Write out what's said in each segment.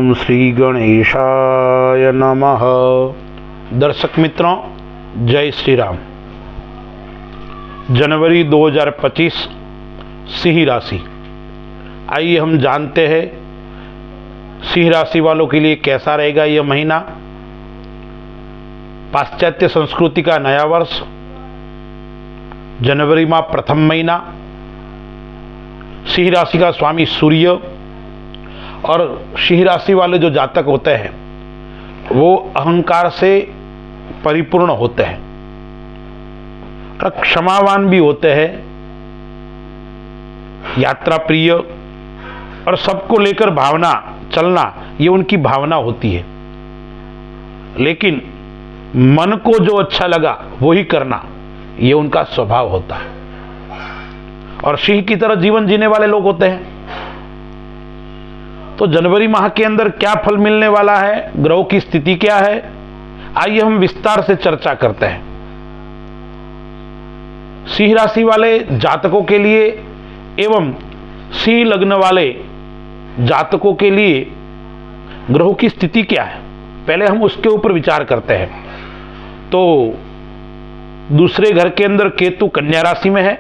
ओम श्री गणेशाय नमः। दर्शक मित्रों, जय श्री राम। जनवरी 2025 सिंह राशि। आइए हम जानते हैं सिंह राशि वालों के लिए कैसा रहेगा यह महीना। पाश्चात्य संस्कृति का नया वर्ष, जनवरी माह प्रथम महीना। सिंह राशि का स्वामी सूर्य और सिंह राशि वाले जो जातक होते हैं वो अहंकार से परिपूर्ण होते हैं और क्षमावान भी होते हैं, यात्रा प्रिय और सबको लेकर भावना चलना ये उनकी भावना होती है। लेकिन मन को जो अच्छा लगा वही करना ये उनका स्वभाव होता है और सिंह की तरह जीवन जीने वाले लोग होते हैं। तो जनवरी माह के अंदर क्या फल मिलने वाला है, ग्रहों की स्थिति क्या है, आइए हम विस्तार से चर्चा करते हैं। सिंह राशि वाले जातकों के लिए एवं सिंह लग्न वाले जातकों के लिए ग्रहों की स्थिति क्या है, पहले हम उसके ऊपर विचार करते हैं। तो दूसरे घर के अंदर केतु कन्या राशि में है,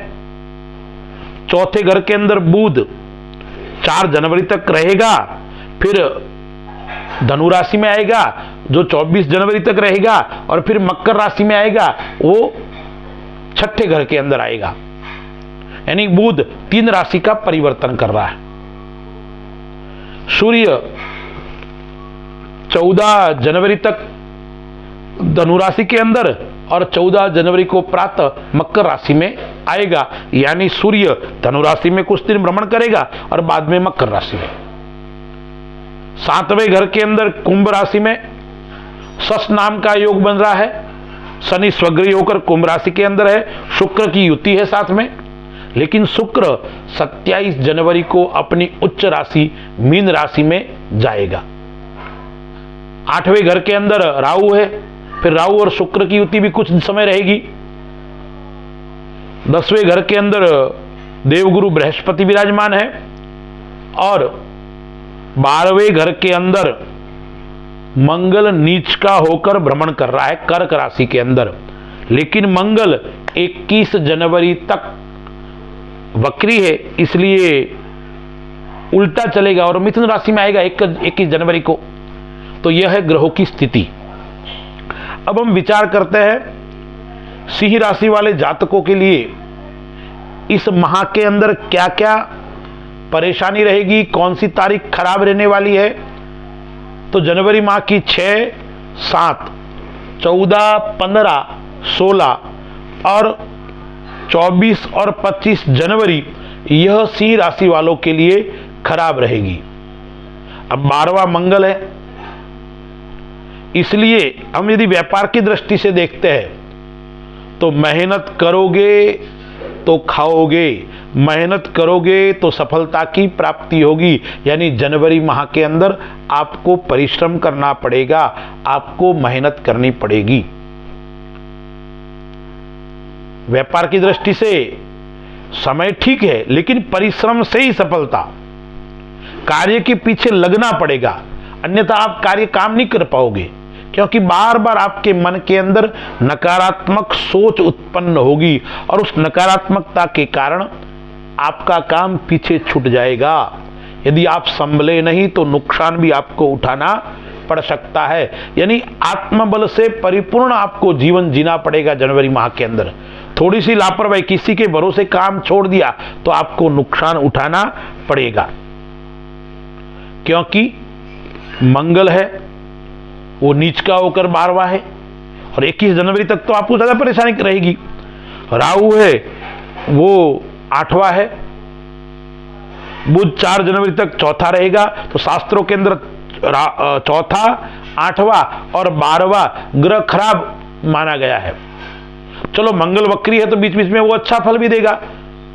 चौथे घर के अंदर बुध 4 जनवरी तक रहेगा, फिर धनु राशि में आएगा जो 24 जनवरी तक रहेगा और फिर मकर राशि में आएगा, वो छठे घर के अंदर आएगा। यानी बुध 3 राशि का परिवर्तन कर रहा है। सूर्य 14 जनवरी तक धनु राशि के अंदर और 14 जनवरी को प्रातः मकर राशि में आएगा। यानी सूर्य धनु राशि में कुछ दिन भ्रमण करेगा और बाद में मकर राशि में। 7वें घर के अंदर कुंभ राशि में सस नाम का योग बन रहा है। शनि स्वग्रही होकर कुंभ राशि के अंदर है, शुक्र की युति है साथ में। लेकिन शुक्र 27 जनवरी को अपनी उच्च राशि मीन राशि में जाएगा। 8वें घर के अंदर राहु है, फिर राहु और शुक्र की युति भी कुछ समय रहेगी। 10वें घर के अंदर देवगुरु बृहस्पति विराजमान है और 12वें घर के अंदर मंगल नीच का होकर भ्रमण कर रहा है कर्क राशि के अंदर। लेकिन मंगल 21 जनवरी तक वक्री है, इसलिए उल्टा चलेगा और मिथुन राशि में आएगा 21 जनवरी को। तो यह है ग्रहों की स्थिति। अब हम विचार करते हैं सिंह राशि वाले जातकों के लिए इस माह के अंदर क्या क्या परेशानी रहेगी, कौन सी तारीख खराब रहने वाली है। तो जनवरी माह की 6, 7, 14, 15, 16 और 24 और 25 जनवरी यह सिंह राशि वालों के लिए खराब रहेगी। अब 12वां मंगल है, इसलिए हम यदि व्यापार की दृष्टि से देखते हैं तो मेहनत करोगे तो खाओगे, मेहनत करोगे तो सफलता की प्राप्ति होगी। यानी जनवरी माह के अंदर आपको परिश्रम करना पड़ेगा, आपको मेहनत करनी पड़ेगी। व्यापार की दृष्टि से समय ठीक है, लेकिन परिश्रम से ही सफलता, कार्य के पीछे लगना पड़ेगा, अन्यथा आप कार्य काम नहीं कर पाओगे। क्योंकि बार बार आपके मन के अंदर नकारात्मक सोच उत्पन्न होगी और उस नकारात्मकता के कारण आपका काम पीछे छूट जाएगा। यदि आप संभले नहीं तो नुकसान भी आपको उठाना पड़ सकता है। यानी आत्मबल से परिपूर्ण आपको जीवन जीना पड़ेगा जनवरी माह के अंदर। थोड़ी सी लापरवाही, किसी के भरोसे काम छोड़ दिया तो आपको नुकसान उठाना पड़ेगा। क्योंकि मंगल है वो नीच का होकर 12वां है और 21 जनवरी तक तो आपको ज्यादा परेशानी रहेगी। राहु है वो 8वां है, बुध 4 जनवरी तक चौथा रहेगा। तो शास्त्रों के अंदर चौथा, 8वां और 12वां ग्रह खराब माना गया है। चलो मंगल वक्री है तो बीच बीच में वो अच्छा फल भी देगा,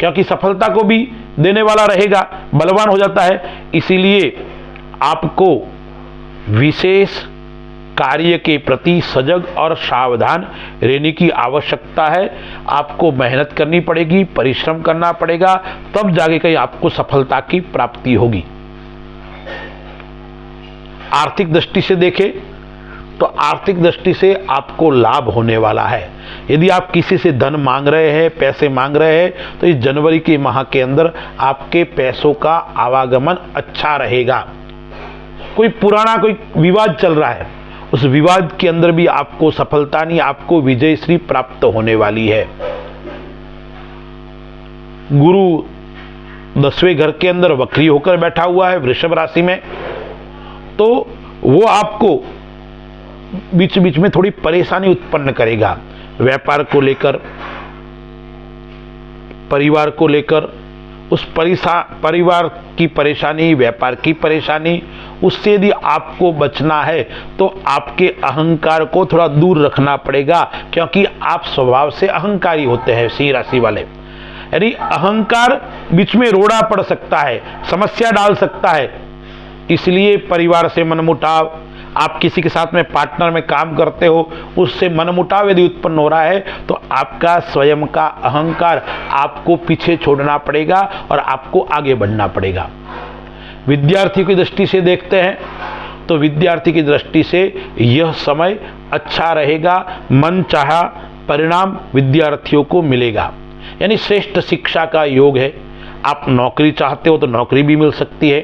क्योंकि सफलता को भी देने वाला रहेगा, बलवान हो जाता है। इसीलिए आपको विशेष कार्य के प्रति सजग और सावधान रहने की आवश्यकता है। आपको मेहनत करनी पड़ेगी, परिश्रम करना पड़ेगा, तब जाके कहीं आपको सफलता की प्राप्ति होगी। आर्थिक दृष्टि से देखें तो आर्थिक दृष्टि से आपको लाभ होने वाला है। यदि आप किसी से धन मांग रहे हैं, पैसे मांग रहे हैं, तो इस जनवरी के माह के अंदर आपके पैसों का आवागमन अच्छा रहेगा। कोई पुराना कोई विवाद चल रहा है, उस विवाद के अंदर भी आपको सफलता नहीं, आपको विजयश्री प्राप्त होने वाली है। गुरु 10वें घर के अंदर वक्री होकर बैठा हुआ है वृषभ राशि में, तो वो आपको बीच बीच में थोड़ी परेशानी उत्पन्न करेगा। व्यापार को लेकर, परिवार को लेकर, उस परिवार की परेशानी, व्यापार की परेशानी, उससे यदि आपको बचना है तो आपके अहंकार को थोड़ा दूर रखना पड़ेगा, क्योंकि आप स्वभाव से अहंकारी होते हैं सिंह राशि वाले। यानी अहंकार बीच में रोड़ा पड़ सकता है, समस्या डाल सकता है। इसलिए परिवार से मनमुटाव, आप किसी के साथ में पार्टनर में काम करते हो, उससे मनमुटाव यदि उत्पन्न हो रहा है तो आपका स्वयं का अहंकार आपको पीछे छोड़ना पड़ेगा और आपको आगे बढ़ना पड़ेगा। विद्यार्थी की दृष्टि से देखते हैं तो विद्यार्थी की दृष्टि से यह समय अच्छा रहेगा, मनचाहा परिणाम विद्यार्थियों को मिलेगा। यानी श्रेष्ठ शिक्षा का योग है। आप नौकरी चाहते हो तो नौकरी भी मिल सकती है।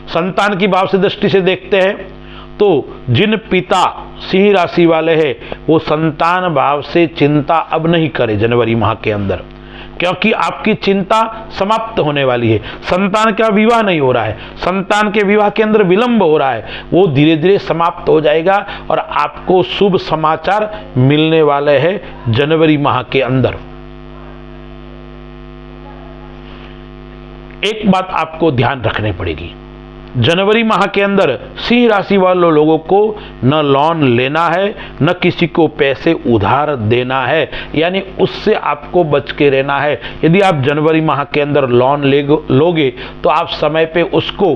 संतान की भाव से दृष्टि से देखते हैं तो जिन पिता सिंह राशि वाले हैं वो संतान भाव से चिंता अब नहीं करें जनवरी माह के अंदर, क्योंकि आपकी चिंता समाप्त होने वाली है। संतान का विवाह नहीं हो रहा है, संतान के विवाह के अंदर विलंब हो रहा है, वो धीरे धीरे समाप्त हो जाएगा और आपको शुभ समाचार मिलने वाले हैं जनवरी माह के अंदर। एक बात आपको ध्यान रखनी पड़ेगी, जनवरी माह के अंदर सिंह राशि वाले लोगों को न लोन लेना है, न किसी को पैसे उधार देना है, यानी उससे आपको बच के रहना है। यदि आप जनवरी माह के अंदर लोन लोगे तो आप समय पे उसको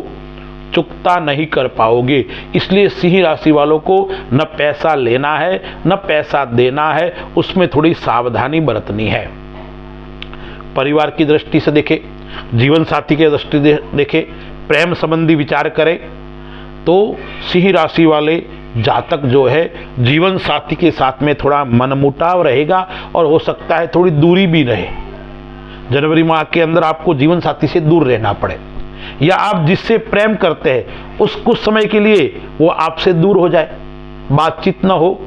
चुकता नहीं कर पाओगे। इसलिए सिंह राशि वालों को न पैसा लेना है न पैसा देना है, उसमें थोड़ी सावधानी बरतनी है। परिवार की दृष्टि से देखें, जीवन साथी की दृष्टि देखें, प्रेम संबंधी विचार करें तो सिंह राशि वाले जातक जो है जीवन साथी के साथ में थोड़ा मनमुटाव रहेगा और हो सकता है थोड़ी दूरी भी रहे। जनवरी माह के अंदर आपको जीवन साथी से दूर रहना पड़े, या आप जिससे प्रेम करते हैं उस कुछ समय के लिए वो आपसे दूर हो जाए, बातचीत न हो।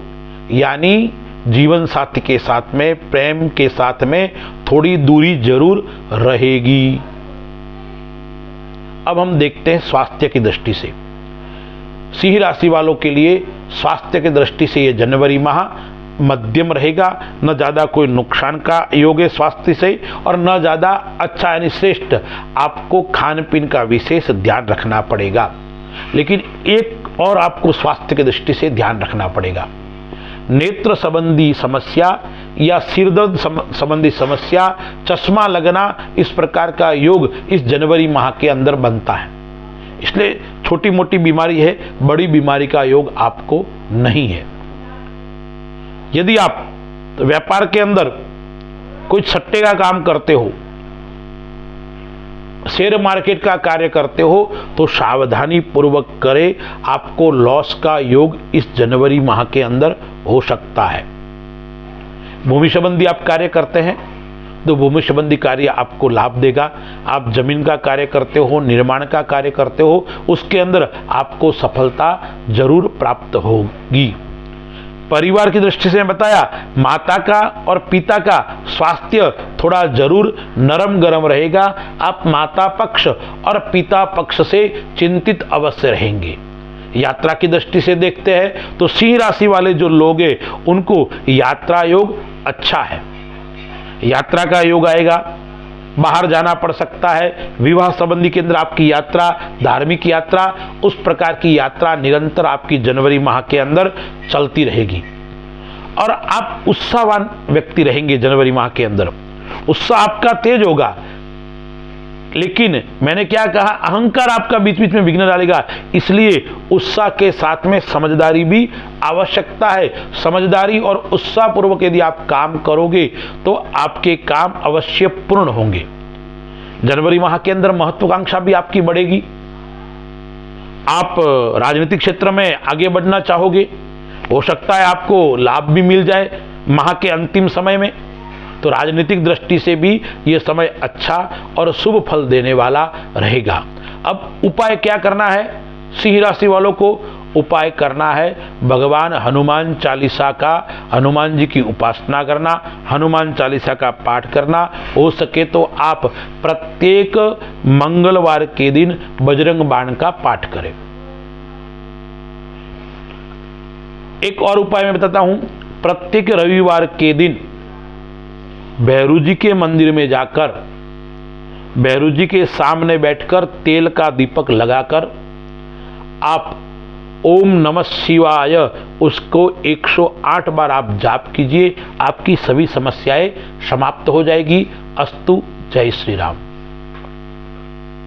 यानी जीवन साथी के साथ में, प्रेम के साथ में थोड़ी दूरी जरूर रहेगी। अब हम देखते हैं स्वास्थ्य की दृष्टि से। सिंह राशि वालों के लिए स्वास्थ्य की दृष्टि से ये जनवरी माह मध्यम रहेगा, न ज्यादा कोई नुकसान का योग है स्वास्थ्य से और न ज्यादा अच्छा यानी श्रेष्ठ। आपको खान पीन का विशेष ध्यान रखना पड़ेगा, लेकिन एक और आपको स्वास्थ्य की दृष्टि से ध्यान रखना पड़ेगा। नेत्र संबंधी समस्या या सिरदर्द संबंधी समस्या, चश्मा लगना, इस प्रकार का योग इस जनवरी माह के अंदर बनता है। इसलिए छोटी मोटी बीमारी है, बड़ी बीमारी का योग आपको नहीं है। यदि आप व्यापार के अंदर कोई सट्टे का काम करते हो, शेयर मार्केट का कार्य करते हो तो सावधानी पूर्वक करें, आपको लॉस का योग इस जनवरी माह के अंदर हो सकता है। भूमि संबंधी आप कार्य करते हैं तो भूमि संबंधी कार्य आपको लाभ देगा। आप जमीन का कार्य करते हो, निर्माण का कार्य करते हो, उसके अंदर आपको सफलता जरूर प्राप्त होगी। परिवार की दृष्टि से बताया, माता का और पिता का स्वास्थ्य थोड़ा जरूर नरम गरम रहेगा। आप माता पक्ष और पिता पक्ष से चिंतित अवश्य रहेंगे। यात्रा की दृष्टि से देखते हैं तो सिंह राशि वाले जो लोग हैं उनको यात्रा योग अच्छा है, यात्रा का योग आएगा, बाहर जाना पड़ सकता है। विवाह संबंधी के अंदर आपकी यात्रा, धार्मिक यात्रा, उस प्रकार की यात्रा निरंतर आपकी जनवरी माह के अंदर चलती रहेगी और आप उत्साहवान व्यक्ति रहेंगे। जनवरी माह के अंदर उत्साह आपका तेज होगा, लेकिन मैंने क्या कहा, अहंकार आपका बीच बीच में विघ्न डालेगा। इसलिए उत्साह के साथ में समझदारी भी आवश्यकता है। समझदारी और उत्साह पूर्वक यदि आप काम करोगे तो आपके काम अवश्य पूर्ण होंगे। जनवरी माह के अंदर महत्वाकांक्षा भी आपकी बढ़ेगी। आप राजनीतिक क्षेत्र में आगे बढ़ना चाहोगे, हो सकता है आपको लाभ भी मिल जाए माह के अंतिम समय में, तो राजनीतिक दृष्टि से भी यह समय अच्छा और शुभ फल देने वाला रहेगा। अब उपाय क्या करना है सिंह राशि वालों को? उपाय करना है भगवान हनुमान चालीसा का, हनुमान जी की उपासना करना, हनुमान चालीसा का पाठ करना। हो सके तो आप प्रत्येक मंगलवार के दिन बजरंग बाण का पाठ करें। एक और उपाय मैं बताता हूं, प्रत्येक रविवार के दिन भैरू जी के मंदिर में जाकर भैरू जी के सामने बैठकर तेल का दीपक लगाकर आप ओम नमः शिवाय उसको 108 बार आप जाप कीजिए, आपकी सभी समस्याएं समाप्त हो जाएगी। अस्तु, जय श्री राम।